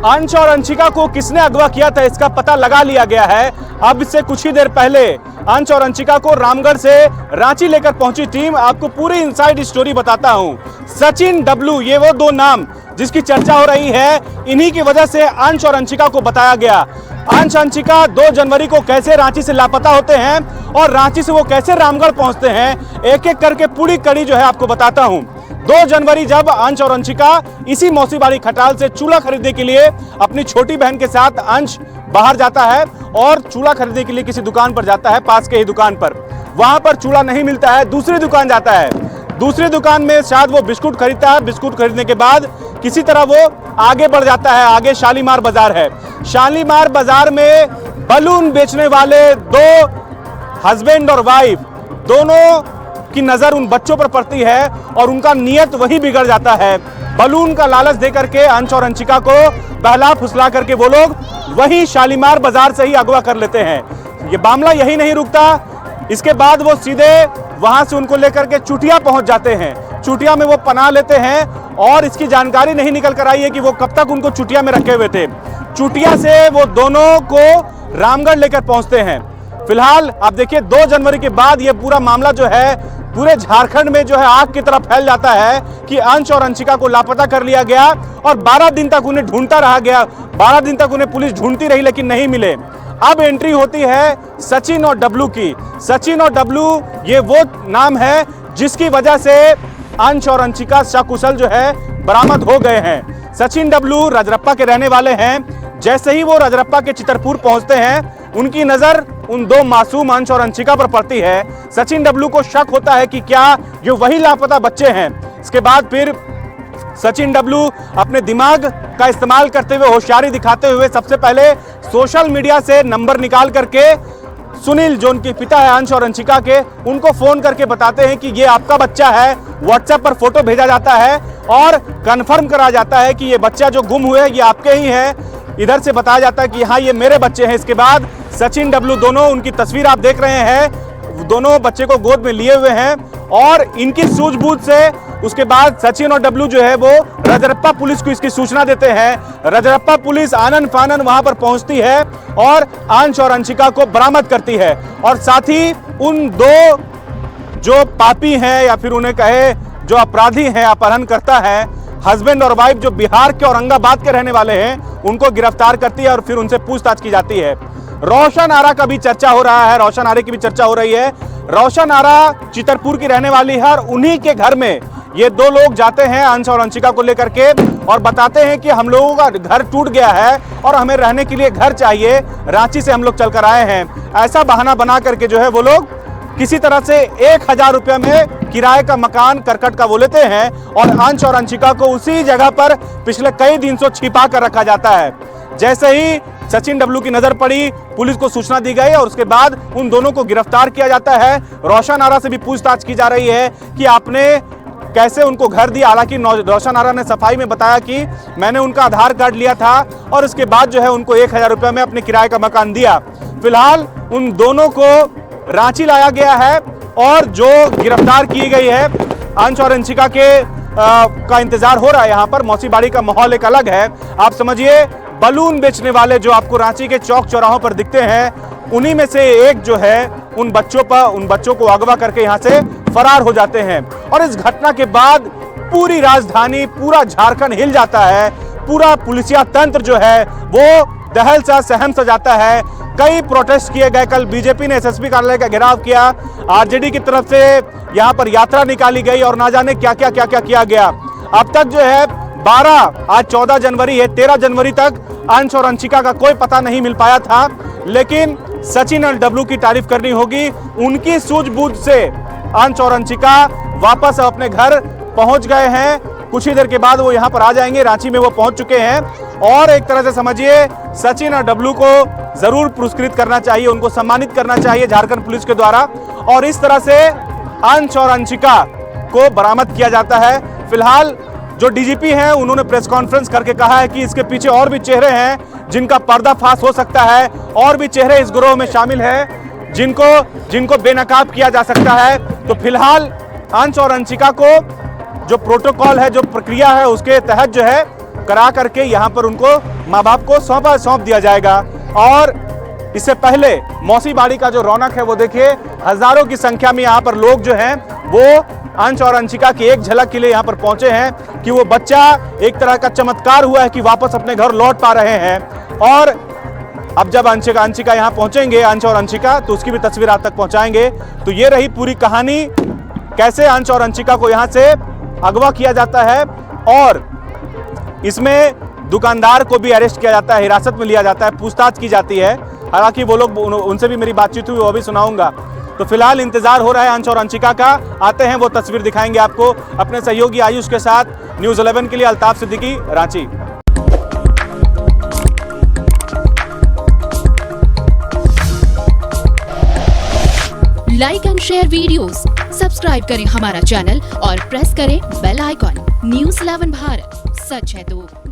अंश और अंशिका को किसने अगवा किया था इसका पता लगा लिया गया है। अब इससे कुछ ही देर पहले अंश और अंशिका को रामगढ़ से रांची लेकर पहुंची टीम। आपको पूरी इनसाइड स्टोरी बताता हूं। सचिन, डब्लू, ये वो दो नाम जिसकी चर्चा हो रही है। इन्हीं की वजह से अंश और अंशिका को बताया गया। अंश, अंशिका 2 जनवरी को कैसे रांची से लापता होते हैं और रांची से वो कैसे रामगढ़ पहुंचते हैं, एक एक करके पूरी कड़ी जो है आपको बताता हूं। 2 जनवरी जब अंश और अंशिका इसी मौसीबाड़ी खटाल से चूल्हा खरीदने के लिए अपनी छोटी बहन के साथ अंश बाहर जाता है और चूल्हा खरीदने के लिए किसी दुकान पर जाता है, पास के ही दुकान पर। वहां पर चूल्हा नहीं मिलता है, दूसरी दुकान जाता है। दूसरी दुकान में शायद वो बिस्कुट खरीदता है। बिस्कुट खरीदने के बाद किसी तरह वो आगे बढ़ जाता है। आगे शालीमार बाजार है। शालीमार बाजार में बलून बेचने वाले 2 हस्बैंड और वाइफ दोनों की नजर उन बच्चों पर पड़ती है और उनका नियत वही बिगड़ जाता है। बलून का लालच देकर के अंश और अंशिका को बहला फुसला करके वो लोग वही शालीमार बाजार से ही अगवा कर लेते हैं। ये मामला यही नहीं रुकता। इसके बाद वो सीधे वहां से उनको लेकर के चुटिया पहुंच जाते हैं। चुटिया में वो पनाह लेते हैं और इसकी जानकारी नहीं निकल कर आई है कि वो कब तक उनको चुटिया में रखे हुए थे। चुटिया से वो दोनों को रामगढ़ लेकर पहुंचते हैं। फिलहाल आप देखिए 2 जनवरी के बाद ये पूरा मामला जो है पूरे झारखंड में जो है आग की तरफ फैल जाता है कि अंश और अंशिका को लापता कर लिया गया और 12 दिन तक उन्हें ढूंढता रहा गया। 12 दिन तक उन्हें पुलिस ढूंढती रही लेकिन नहीं मिले। अब एंट्री होती है सचिन और डब्लू की। सचिन और डब्लू ये वो नाम है जिसकी वजह से अंश और अंशिका सकुशल जो है बरामद हो गए हैं। सचिन, डब्लू रजरप्पा के रहने वाले हैं। जैसे ही वो रजरप्पा के चितरपुर पहुंचते हैं उनकी नजर उन 2 मासूम अंश और अंशिका पर पड़ती है। सचिन, डब्लू को शक होता है कि क्या ये वही लापता बच्चे हैं। इसके बाद फिर सचिन, डब्लू अपने दिमाग का इस्तेमाल करते हुए, होशियारी दिखाते हुए सबसे पहले सोशल मीडिया से नंबर निकाल करके सुनील, जो उनके पिता है अंश और अंशिका के, उनको फोन करके बताते हैं कि ये आपका बच्चा है। व्हाट्सएप पर फोटो भेजा जाता है और कंफर्म करा जाता है कि ये बच्चा जो गुम हुए ये आपके ही है। इधर से बताया जाता है कि हाँ ये मेरे बच्चे हैं। इसके बाद सचिन, डब्लू दोनों, उनकी तस्वीर आप देख रहे हैं, दोनों बच्चे को गोद में लिए हुए हैं और इनकी सूझबूझ से उसके बाद सचिन और डब्लू जो है वो रजरप्पा पुलिस को इसकी सूचना देते हैं। रजरप्पा पुलिस आनन फानन वहां पर पहुंचती है और अंश और अंशिका को बरामद करती है और साथ ही उन 2 जो पापी हैं या फिर उन्हें कहे जो अपराधी हैं, अपहरणकर्ता हैं, हस्बैंड और वाइफ जो बिहार के औरंगाबाद के रहने वाले हैं, उनको गिरफ्तार करती है और फिर उनसे पूछताछ की जाती है। रोशन आरा का भी चर्चा हो रहा है। रोशन आरे की भी चर्चा हो रही है। रोशन आरा चितरपुर की रहने वाली है और उन्हीं के घर में ये 2 लोग जाते हैं अंश और अंशिका को लेकर के और बताते हैं कि हम लोगों का घर टूट गया है और हमें रहने के लिए घर चाहिए, रांची से हम लोग चलकर आए हैं। ऐसा बहाना बना करके जो है वो लोग किसी तरह से 1000 रुपये में किराए का मकान करकट का वो लेते हैं और अंश और अंशिका को उसी जगह पर पिछले कई दिन से छिपा कर रखा जाता है। जैसे ही सचिन, डब्लू की नजर पड़ी, पुलिस को सूचना दी गई और उसके बाद उन दोनों को गिरफ्तार किया जाता है। रोशन आरा से भी पूछताछ की जा रही है कि आपने कैसे उनको घर दिया। हालांकि रोशन आरा ने सफाई में बताया कि मैंने उनका आधार कार्ड लिया था और उसके बाद जो है उनको 1000 रुपये में अपने किराए का मकान दिया। फिलहाल उन दोनों को रांची लाया गया है और जो गिरफ्तार की गई है अंश और अंशिका के का इंतजार हो रहा है। यहाँ पर मौसीबाड़ी का माहौल एक अलग है। आप समझिए बलून बेचने वाले जो आपको रांची के चौक चौराहों पर दिखते हैं, उन्हीं में से एक जो है उन बच्चों को अगवा करके यहाँ से फरार हो जाते हैं। और इस घटना के बाद पूरी राजधानी, पूरा झारखंड हिल जाता है। पूरा पुलिसिया तंत्र जो है वो दहल सा सहम सा जाता है। कई प्रोटेस्ट किए गए। कल बीजेपी ने एसएसपी कार्यालय का घेराव किया। आरजेडी की तरफ से यहाँ पर यात्रा निकाली गई और ना जाने क्या क्या किया गया। अब तक जो है 12, आज 14 जनवरी है, 13 जनवरी तक अंश और अंशिका का कोई पता नहीं मिल पाया था। लेकिन सचिन और डब्लू की तारीफ करनी होगी। उनकी सूझबूझ से अंश और अंशिका वापस अपने घर पहुंच गए हैं। कुछ ही देर के बाद वो यहाँ पर आ जाएंगे। रांची में वो पहुंच चुके हैं और एक तरह से समझिए सचिन और डब्लू को जरूर पुरस्कृत करना चाहिए, उनको सम्मानित करना चाहिए झारखंड पुलिस के द्वारा। और इस तरह से अंश और अंशिका को बरामद किया जाता है। फिलहाल जो डीजीपी हैं उन्होंने प्रेस कॉन्फ्रेंस करके कहा है कि इसके पीछे और भी चेहरे हैं जिनका पर्दाफाश हो सकता है, और भी चेहरे इस गिरोह में शामिल हैं जिनको बेनकाब किया जा सकता है। तो फिलहाल अंश और अंशिका को जो प्रोटोकॉल है, जो प्रक्रिया है, उसके तहत जो है करा करके यहाँ पर उनको माँ बाप को सौंप दिया जाएगा। और इससे पहले मौसी बाड़ी का जो रौनक है वो देखिए, हजारों की संख्या में यहाँ पर लोग जो हैं वो अंश और अंशिका की एक झलक के लिए यहाँ पर पहुंचे हैं कि वो बच्चा एक तरह का चमत्कार हुआ है कि वापस अपने घर लौट पा रहे हैं। और अब जब अंशिका यहाँ पहुंचेंगे, अंश और अंशिका, तो उसकी भी तस्वीर आप तक पहुंचाएंगे। तो ये रही पूरी कहानी, कैसे अंश और अंशिका को यहाँ से अगवा किया जाता है और इसमें दुकानदार को भी अरेस्ट किया जाता है, हिरासत में लिया जाता है, पूछताछ की जाती है। हालांकि वो लोग, उनसे भी मेरी बातचीत हुई, वो भी सुनाऊंगा। तो फिलहाल इंतजार हो रहा है अंश और अंशिका का, आते हैं वो तस्वीर दिखाएंगे आपको अपने सहयोगी आयुष के साथ। न्यूज़ 11 के लिए Altaf Siddiqui, Ranchi. Like and share videos, subscribe करें हमारा चैनल और प्रेस करें बेल आइकॉन। न्यूज़ 11 भारत, सच है तो।